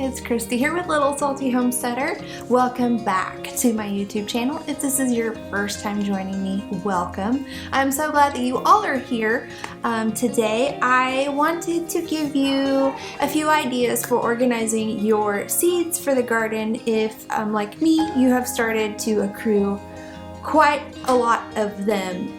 it's Christy here with Little Salty Homesteader. Welcome back to my YouTube channel. If this is your first time joining me, welcome. I'm so glad that you all are here. Today I wanted to give you a few ideas for organizing your seeds for the garden if, like me, you have started to accrue quite a lot of them.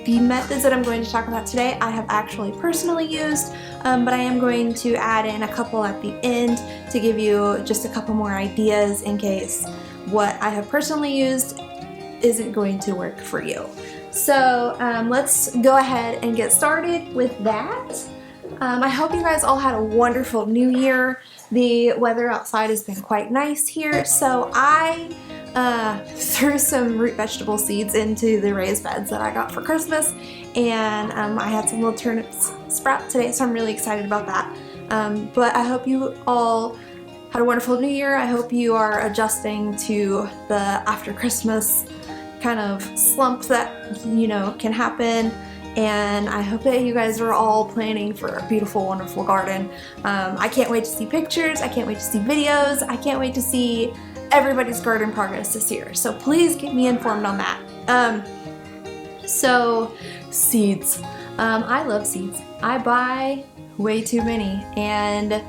The methods that I'm going to talk about today I have actually personally used, but I am going to add in a couple at the end to give you just a couple more ideas in case what I have personally used isn't going to work for you. So let's go ahead and get started with that. I hope you guys all had a wonderful new year. The weather outside has been quite nice here, so I threw some root vegetable seeds into the raised beds that I got for Christmas, and I had some little turnips sprout today, so I'm really excited about that. But I hope you all had a wonderful new year. I hope you are adjusting to the after Christmas kind of slump that, you know, can happen. And I hope that you guys are all planning for a beautiful, wonderful garden. I can't wait to see pictures. I can't wait to see videos. I can't wait to see everybody's garden progress this year. So please keep me informed on that. So seeds. I love seeds. I buy way too many, and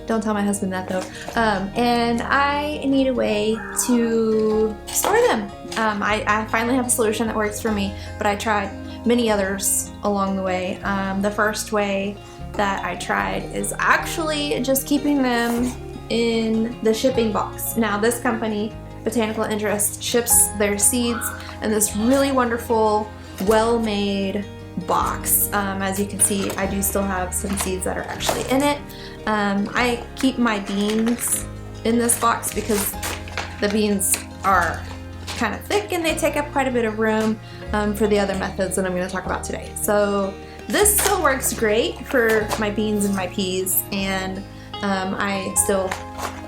don't tell my husband that though. And I need a way to store them. I finally have a solution that works for me, but I tried many others along the way. The first way that I tried is actually just keeping them in the shipping box. Now this company, Botanical Interest, ships their seeds in this really wonderful, well-made box. As you can see, I do still have some seeds that are actually in it. I keep my beans in this box because the beans are kind of thick and they take up quite a bit of room for the other methods that I'm going to talk about today. So this still works great for my beans and my peas, and I still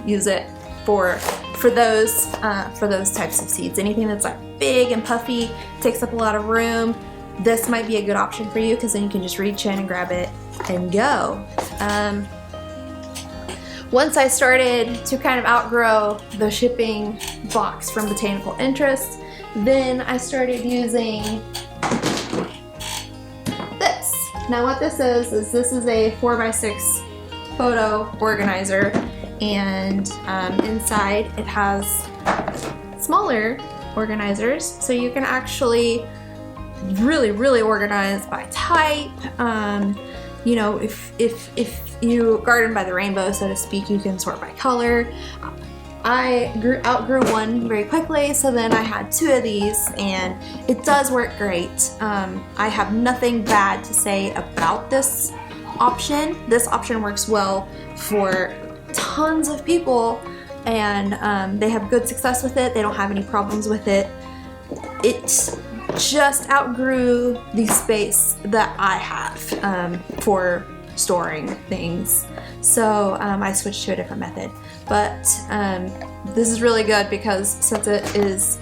use it for those types of seeds. Anything that's like big and puffy, takes up a lot of room, this might be a good option for you because then you can just reach in and grab it and go. Once I started to kind of outgrow the shipping box from Botanical Interest, then I started using this. Now what this is this is a 4x6 photo organizer, and inside it has smaller organizers, so you can actually really organize by type. You know, if you garden by the rainbow, so to speak, you can sort by color. I outgrew one very quickly, so then I had two of these, and it does work great. I have nothing bad to say about this option. This option works well for tons of people, and they have good success with it. They don't have any problems with it. It just outgrew the space that I have for storing things, so I switched to a different method. But this is really good because since it is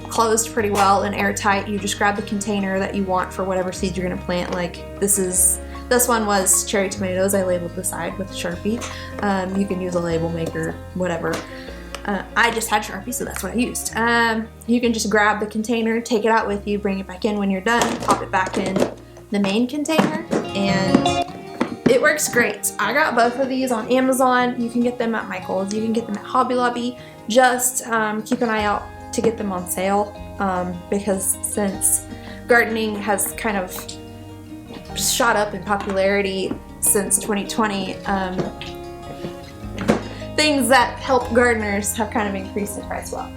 closed pretty well and airtight, you just grab the container that you want for whatever seeds you're going to plant. Like this one was cherry tomatoes. I labeled the side with Sharpie. You can use a label maker, whatever. I just had Sharpie, so that's what I used. You can just grab the container, take it out with you, bring it back in when you're done, pop it back in the main container, and it works great. I got both of these on Amazon. You can get them at Michael's. You can get them at Hobby Lobby. Just keep an eye out to get them on sale, because since gardening has kind of shot up in popularity since 2020, things that help gardeners have kind of increased in price. Well,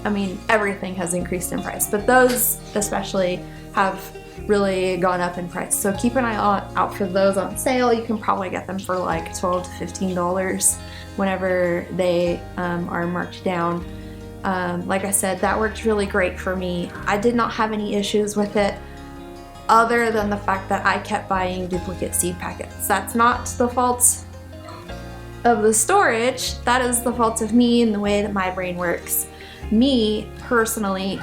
I mean, everything has increased in price, but those especially have really gone up in price. So keep an eye out for those on sale. You can probably get them for like $12 to $15 whenever they are marked down. Like I said, that worked really great for me. I did not have any issues with it other than the fact that I kept buying duplicate seed packets. That's not the fault of the storage, that is the fault of me and the way that my brain works. Me, personally,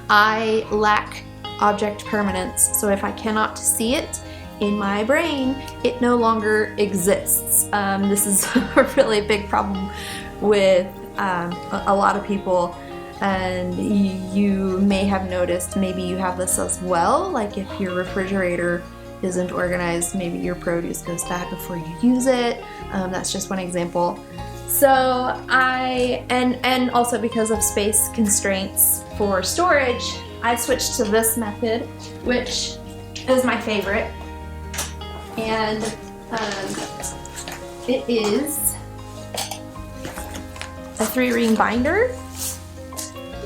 I lack object permanence, so if I cannot see it in my brain, it no longer exists. This is a really big problem with a lot of people, and you may have noticed, maybe you have this as well, like if your refrigerator isn't organized, maybe your produce goes bad before you use it. That's just one example. So and also because of space constraints for storage, I switched to this method, which is my favorite. And it is a 3-ring binder.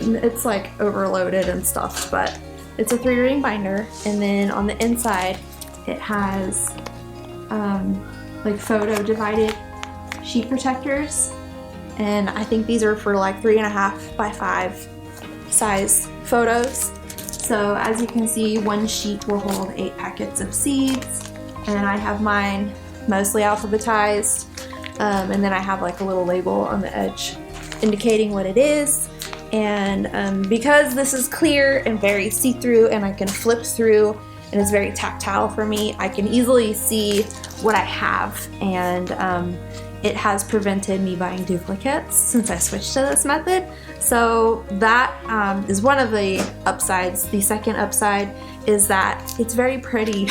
It's like overloaded and stuff, but it's a 3-ring binder. And then on the inside, it has like photo divided sheet protectors. And I think these are for like 3.5 by 5 size photos. So as you can see, one sheet will hold 8 packets of seeds, and I have mine mostly alphabetized, and then I have like a little label on the edge indicating what it is. And because this is clear and very see-through, and I can flip through, and it's very tactile for me, I can easily see what I have, and it has prevented me buying duplicates since I switched to this method. So that is one of the upsides. The second upside is that it's very pretty.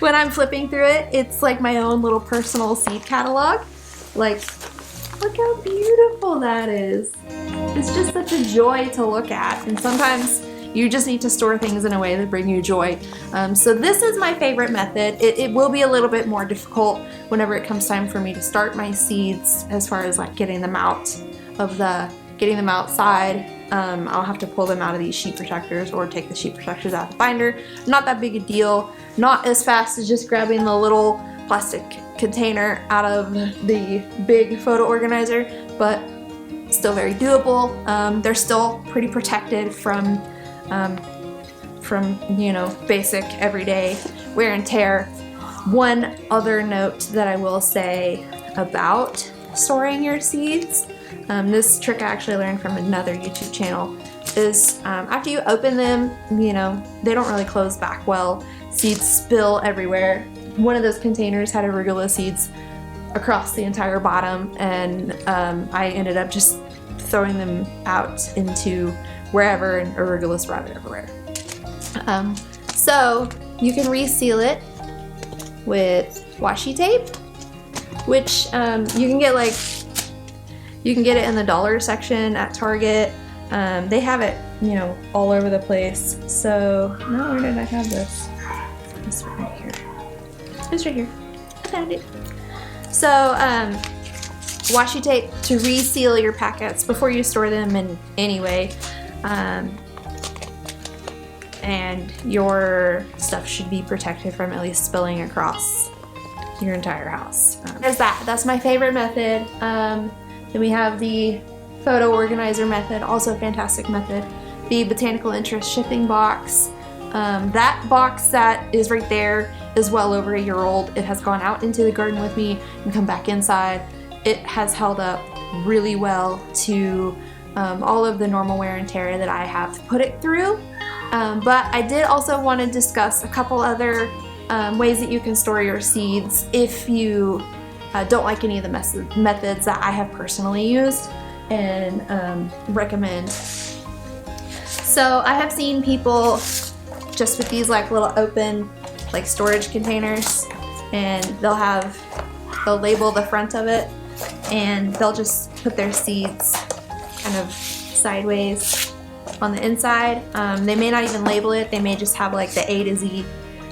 When I'm flipping through it, it's like my own little personal seed catalog. Like, look how beautiful that is. It's just such a joy to look at, and sometimes you just need to store things in a way that bring you joy. So this is my favorite method. It will be a little bit more difficult whenever it comes time for me to start my seeds, as far as like getting them outside. I'll have to pull them out of these sheet protectors or take the sheet protectors out of the binder. Not that big a deal. Not as fast as just grabbing the little plastic container out of the big photo organizer, but still very doable. They're still pretty protected from you know, basic everyday wear and tear. One other note that I will say about storing your seeds, this trick I actually learned from another YouTube channel, is after you open them, you know, they don't really close back well. Seeds spill everywhere. One of those containers had arugula seeds across the entire bottom, and I ended up just throwing them out into wherever, and arugula sprouted everywhere. So you can reseal it with washi tape, which you can get it in the dollar section at Target. They have it, you know, all over the place. So, no, where did I have this? It's right here. It's right here. I found it. So, washi tape to reseal your packets before you store them in any way. And your stuff should be protected from at least spilling across your entire house. There's that. That's my favorite method. Then we have the photo organizer method, also a fantastic method. The botanical interest shipping box. That box that is right there is well over a year old. It has gone out into the garden with me and come back inside. It has held up really well to all of the normal wear and tear that I have put it through. But I did also want to discuss a couple other ways that you can store your seeds if you don't like any of the methods that I have personally used and recommend. So I have seen people just with these like little open like storage containers, and they'll label the front of it, and they'll just put their seeds kind of sideways on the inside. They may not even label it. They may just have like the A to Z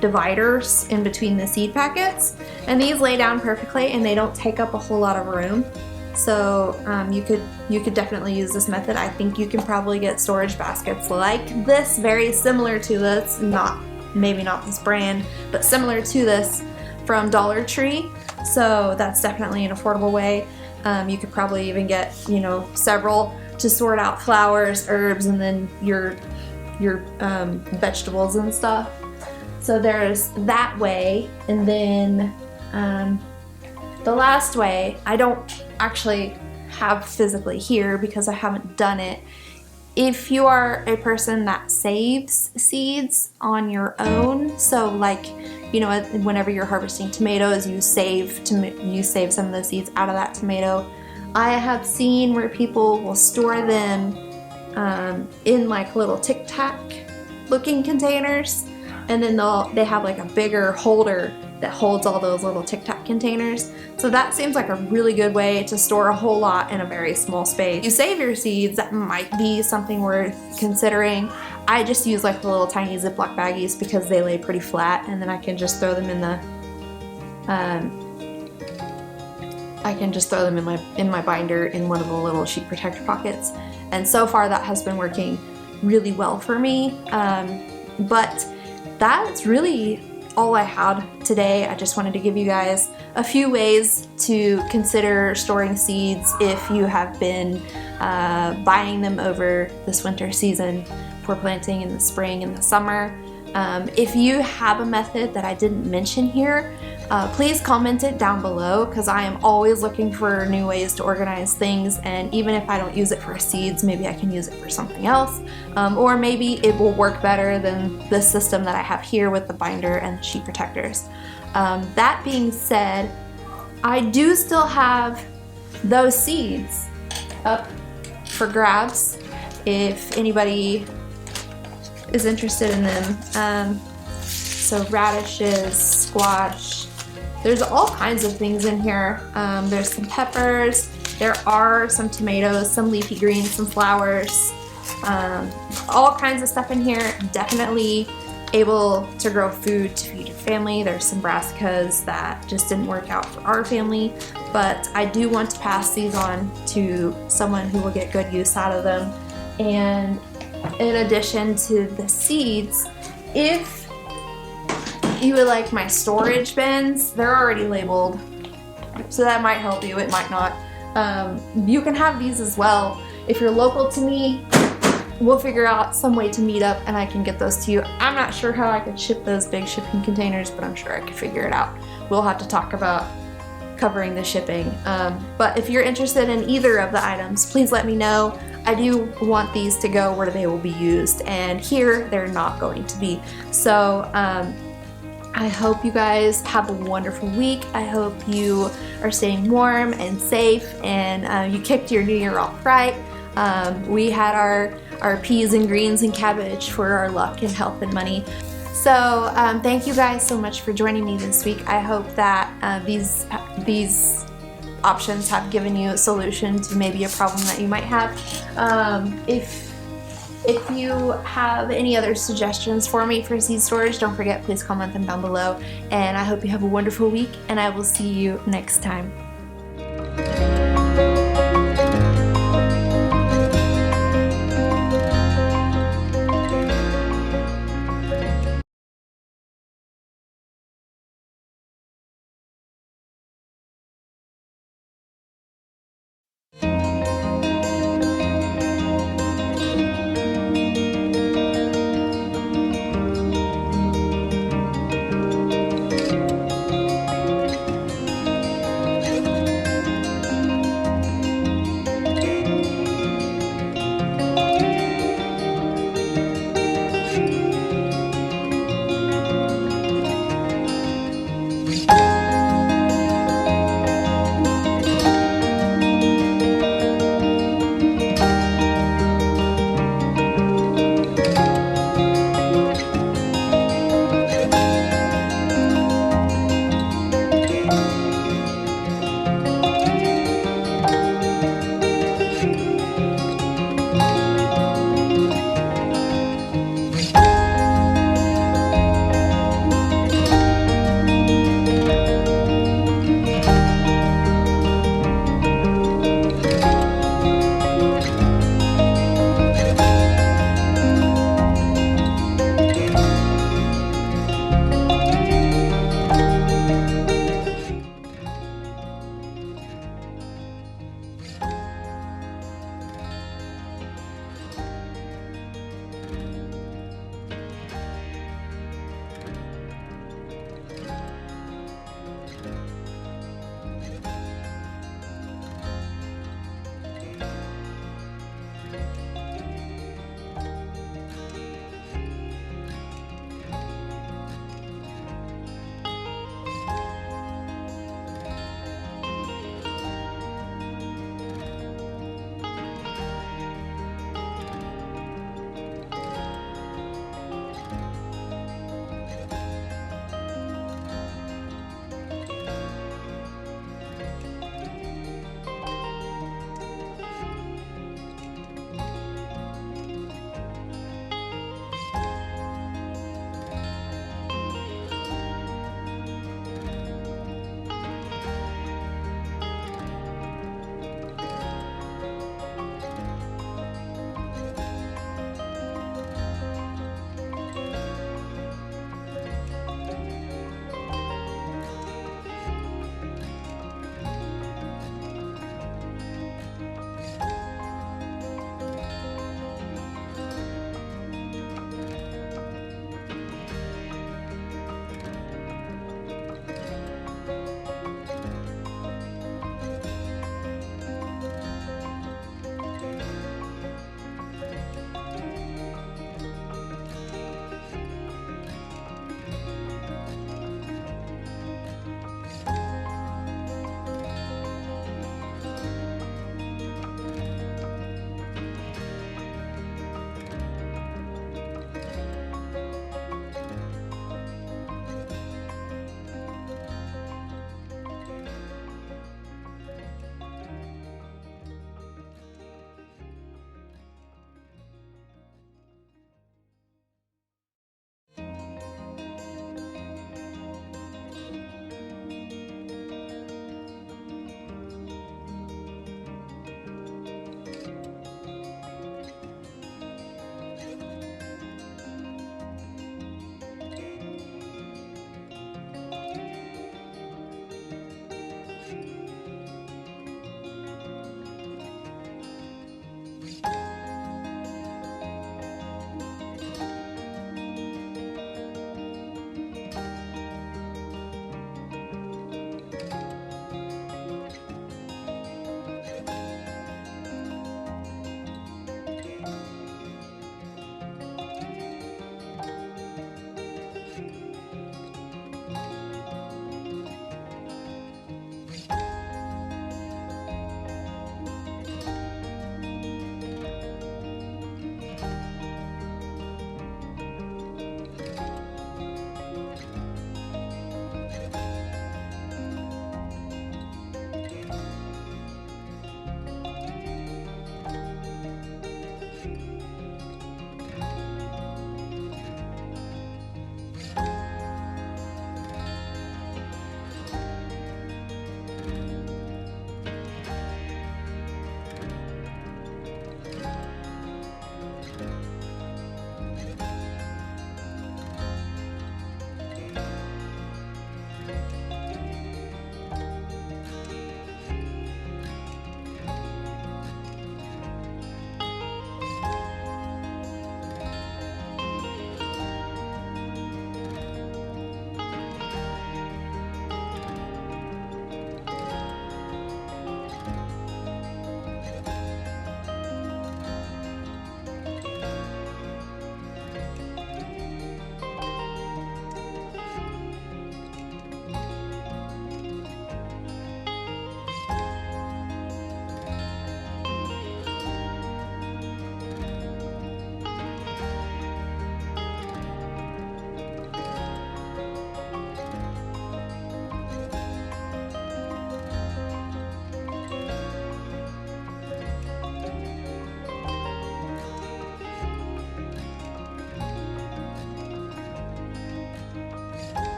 dividers in between the seed packets, and these lay down perfectly and they don't take up a whole lot of room. So you could definitely use this method. I think you can probably get storage baskets like this, very similar to this, maybe not this brand, but similar to this, from Dollar Tree. So that's definitely an affordable way. You could probably even get, you know, several to sort out flowers, herbs, and then your vegetables and stuff. So there's that way. And then the last way, I don't actually have physically here because I haven't done it. If you are a person that saves seeds on your own, so like you know, whenever you're harvesting tomatoes, you save some of the seeds out of that tomato. I have seen where people will store them in like little Tic Tac looking containers, and then they have like a bigger holder that holds all those little Tic Tac containers. So that seems like a really good way to store a whole lot in a very small space. You save your seeds, that might be something worth considering. I just use like the little tiny Ziploc baggies because they lay pretty flat, and then I can just throw them in the in my binder in one of the little sheet protector pockets. And so far that has been working really well for me. But that's really all I had today. I just wanted to give you guys a few ways to consider storing seeds if you have been buying them over this winter season for planting in the spring and the summer. If you have a method that I didn't mention here, please comment it down below, because I am always looking for new ways to organize things, and even if I don't use it for seeds, maybe I can use it for something else, or maybe it will work better than the system that I have here with the binder and the sheet protectors. That being said, I do still have those seeds up for grabs if anybody is interested in them. So radishes, squash, there's all kinds of things in here. There's some peppers, there are some tomatoes, some leafy greens, some flowers, all kinds of stuff in here. Definitely able to grow food to feed your family. There's some brassicas that just didn't work out for our family, but I do want to pass these on to someone who will get good use out of them. And in addition to the seeds, if you would like my storage bins, they're already labeled, so that might help you, it might not. You can have these as well. If you're local to me, we'll figure out some way to meet up and I can get those to you. I'm not sure how I could ship those big shipping containers, but I'm sure I could figure it out. We'll have to talk about covering the shipping. But if you're interested in either of the items, please let me know. I do want these to go where they will be used, and here they're not going to be. So I hope you guys have a wonderful week. I hope you are staying warm and safe, and you kicked your new year off right. We had our peas and greens and cabbage for our luck and health and money. So thank you guys so much for joining me this week. I hope that these options have given you a solution to maybe a problem that you might have. If you have any other suggestions for me for seed storage, don't forget, please comment them down below. And I hope you have a wonderful week, and I will see you next time.